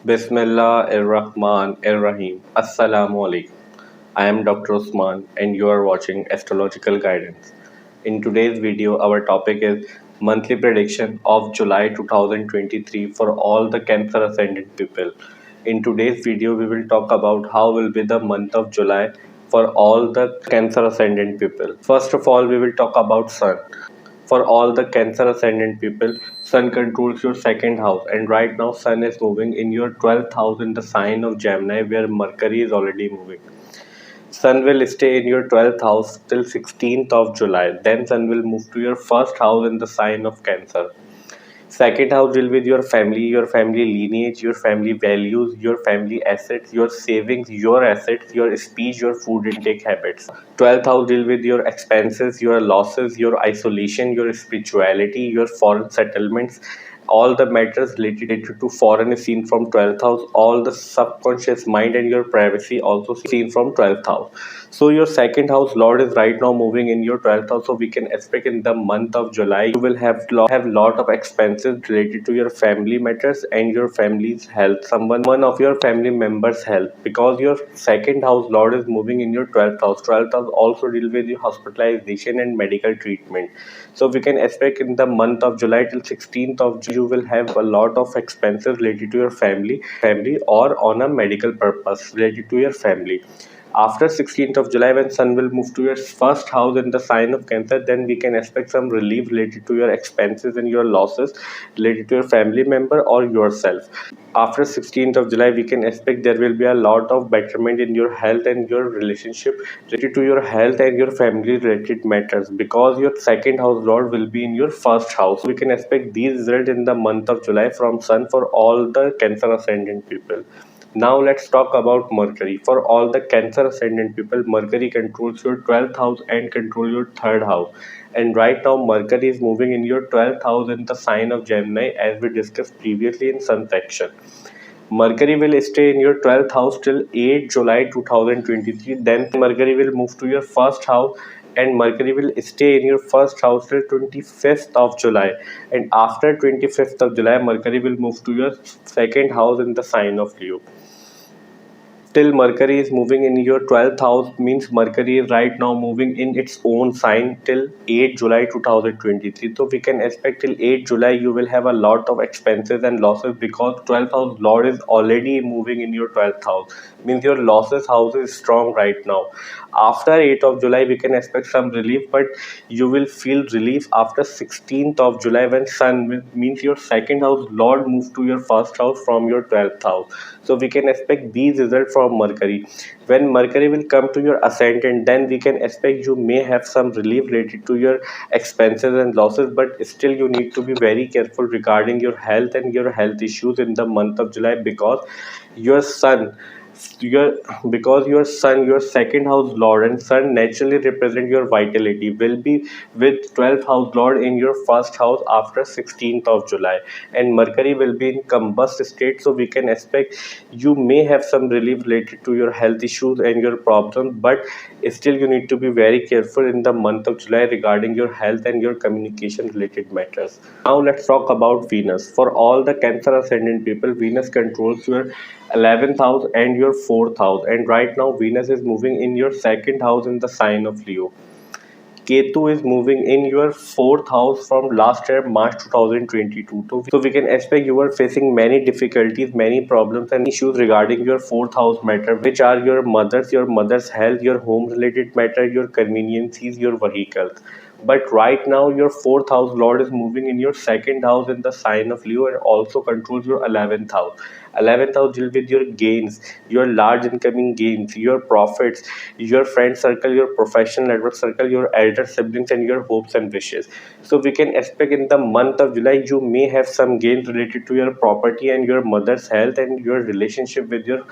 Bismillah ar-Rahman ar-Rahim. Assalamu alaikum. I am Dr. Usman and you are watching Astrological Guidance. In today's video, our topic is monthly prediction of July 2023 for all the Cancer Ascendant people. In today's video, we will talk about how will be the month of July for all the Cancer Ascendant people. First of all, we will talk about Sun. For all the Cancer Ascendant people, Sun controls your second house, and right now Sun is moving in your 12th house in the sign of Gemini, where Mercury is already moving. Sun will stay in your 12th house till 16th of July. Then Sun will move to your first house in the sign of Cancer. Second house deal with your family lineage, your family values, your family assets, your savings, your assets, your speech, your food intake habits. 12th house deal with your expenses, your losses, your isolation, your spirituality, your foreign settlements. All the matters related to foreign is seen from 12th house. All the subconscious mind and your privacy also seen from 12th house. So your second house lord is right now moving in your 12th house. So we can expect in the month of July you will have lot of expenses related to your family matters and your family's health. Someone of your family members' health, because your second house lord is moving in your 12th house. 12th house also deal with your hospitalization and medical treatment. So we can expect in the month of July till 16th of July, you will have a lot of expenses related to your family or on a medical purpose related to your family. After 16th of July, when Sun will move to your first house in the sign of Cancer, then we can expect some relief related to your expenses and your losses related to your family member or yourself. After 16th of July, we can expect there will be a lot of betterment in your health and your relationship related to your health and your family related matters, because your second house lord will be in your first house. We can expect these results in the month of July from Sun for all the Cancer Ascendant people. Now let's talk about Mercury. For all the Cancer Ascendant people, Mercury controls your 12th house and control your third house. And right now Mercury is moving in your 12th house in the sign of Gemini, as we discussed previously in Sun section. Mercury will stay in your 12th house till 8 July 2023. Then Mercury will move to your first house and Mercury will stay in your first house till 25th of July. And after 25th of July, Mercury will move to your second house in the sign of Leo. Till Mercury is moving in your 12th house means Mercury is right now moving in its own sign till 8 July 2023. So we can expect till 8 July you will have a lot of expenses and losses, because 12th house lord is already moving in your 12th house. Means your losses house is strong right now. After 8th of July we can expect some relief, but you will feel relief after 16th of July when Sun means your second house lord moves to your first house from your 12th house. So we can expect these results from Mercury. When Mercury will come to your ascendant, then we can expect you may have some relief related to your expenses and losses, but still you need to be very careful regarding your health and your health issues in the month of July, because your Sun your because your Sun, your second house lord, and Sun naturally represent your vitality, will be with 12th house lord in your first house after 16th of July, and Mercury will be in combust state. So we can expect you may have some relief related to your health issues and your problems, but still you need to be very careful in the month of July regarding your health and your communication related matters. Now let's talk about Venus. For all the Cancer Ascendant people, Venus controls your 11th house and your 4th house, and right now Venus is moving in your second house in the sign of Leo. Ketu is moving in your 4th house from last year March 2022. So we can expect you are facing many difficulties, many problems and issues regarding your 4th house matter, which are your mother's health, your home related matter, your conveniences, your vehicles. But right now your 4th house lord is moving in your second house in the sign of Leo and also controls your 11th house. 11th house deal with your gains, your large incoming gains, your profits, your friend circle, your professional network circle, your elder siblings, and your hopes and wishes. So we can expect in the month of July you may have some gains related to your property and your mother's health and your relationship with your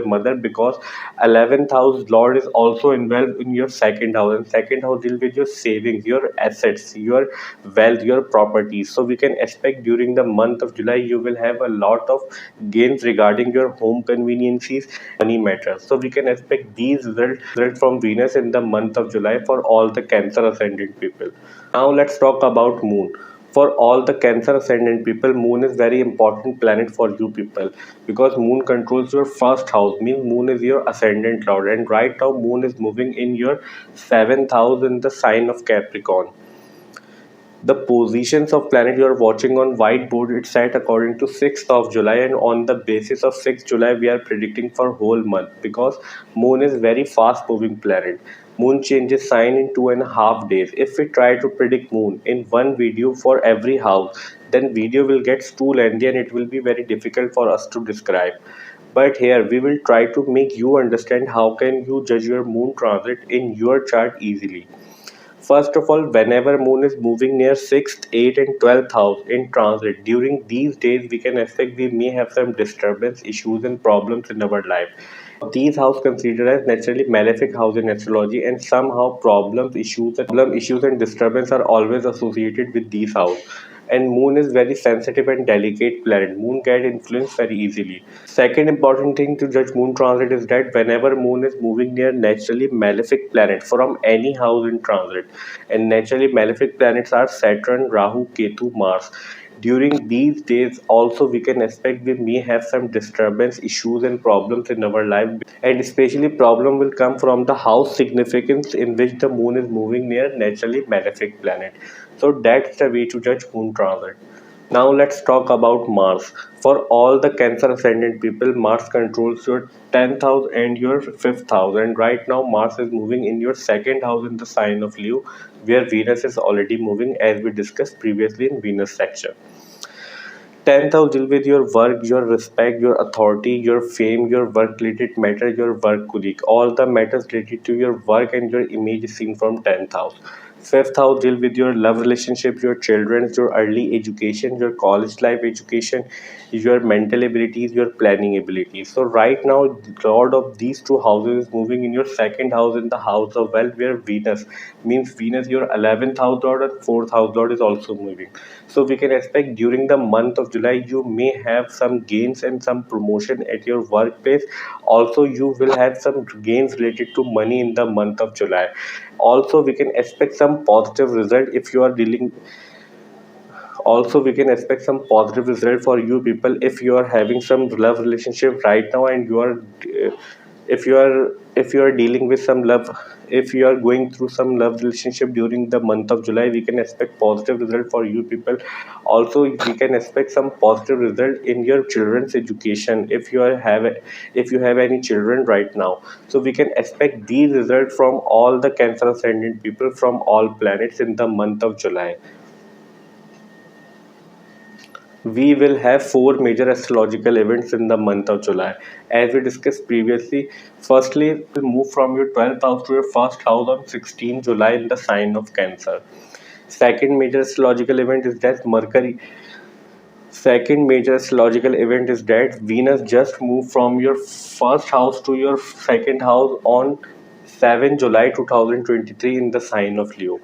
mother, because 11th house lord is also involved in your second house, and second house deal with your savings, your assets, your wealth, your properties. So we can expect during the month of July you will have a lot of gains regarding your home conveniences, money matters. So we can expect these results from Venus in the month of July for all the Cancer Ascendant people. Now let's talk about Moon. For all the Cancer Ascendant people, Moon is very important planet for you people because Moon controls your first house. Means Moon is your ascendant lord, and right now Moon is moving in your seventh house in the sign of Capricorn. The positions of planet you are watching on whiteboard, it's set according to 6th of July, and on the basis of 6th July we are predicting for whole month because Moon is very fast moving planet. Moon changes sign in 2.5 days. If we try to predict Moon in one video for every house, then video will get too lengthy and it will be very difficult for us to describe. But here we will try to make you understand how can you judge your Moon transit in your chart easily. First of all, whenever Moon is moving near 6th, 8th, and 12th house in transit, during these days we can expect we may have some disturbance, issues, and problems in our life. These houses considered as naturally malefic house in astrology, and somehow issues, and disturbance are always associated with these houses. And Moon is very sensitive and delicate planet. Moon get influenced very easily. Second important thing to judge Moon transit is that whenever Moon is moving near naturally malefic planet from any house in transit, and naturally malefic planets are Saturn, Rahu, Ketu, Mars. During these days, also we can expect we may have some disturbance, issues, and problems in our life, and especially problem will come from the house significance in which the Moon is moving near naturally malefic planet. So that's the way to judge Moon transit. Now let's talk about Mars. For all the Cancer Ascendant people, Mars controls your 10th house and your 5th house. And right now, Mars is moving in your second house in the sign of Leo, where Venus is already moving, as we discussed previously in Venus section. 10th house deal with your work, your respect, your authority, your fame, your work related matter, your work colleague. All the matters related to your work and your image is seen from 10th house. 5th house deal with your love relationship, your children, your early education, your college life education, your mental abilities, your planning abilities. So right now, Lord of these two houses is moving in your second house in the house of wealth, where Venus means Venus, your 11th house lord and 4th house lord is also moving. So we can expect during the month of July you may have some gains and some promotion at your workplace. Also, you will have some gains related to money in the month of July. Also, we can expect some positive result if you are dealing. Also, we can expect some positive result for you people if you are having some love relationship right now, and you are if you are dealing with some love, if you are going through some love relationship during the month of July, we can expect positive result for you people. Also, we can expect some positive result in your children's education if you have any children right now. So we can expect these results from all the Cancer Ascendant people from all planets in the month of July. We will have four major astrological events in the month of July. As we discussed previously, firstly, will move from your 12th house to your first house on 16 July in the sign of Cancer. Second major astrological event is that Mercury. Second major astrological event is that Venus just moved from your first house to your second house on 7 July 2023 in the sign of Leo.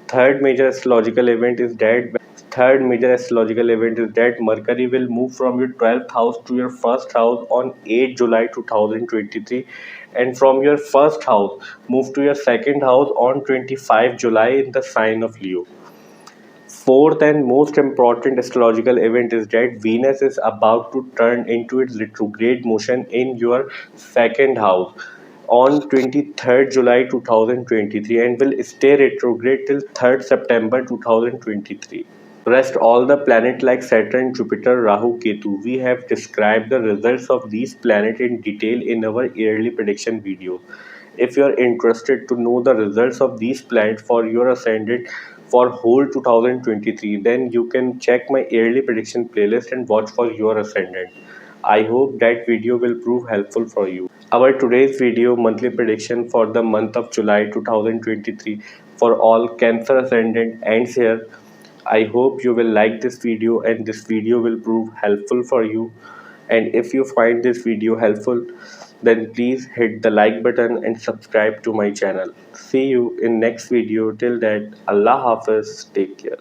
Third major astrological event is that Third major astrological event is that Mercury will move from your 12th house to your first house on 8 July 2023, and from your first house move to your second house on 25 July in the sign of Leo. Fourth and most important astrological event is that Venus is about to turn into its retrograde motion in your second house on 23rd July 2023 and will stay retrograde till 3rd September 2023. Rest all the planets like Saturn, Jupiter, Rahu, Ketu. We have described the results of these planets in detail in our yearly prediction video. If you are interested to know the results of these planets for your ascendant for whole 2023, then you can check my yearly prediction playlist and watch for your ascendant. I hope that video will prove helpful for you. Our today's video monthly prediction for the month of July 2023 for all Cancer ascendant ends here. I hope you will like this video and this video will prove helpful for you. And if you find this video helpful, then please hit the like button and subscribe to my channel. See you in next video. Till then, Allah Hafiz. Take care.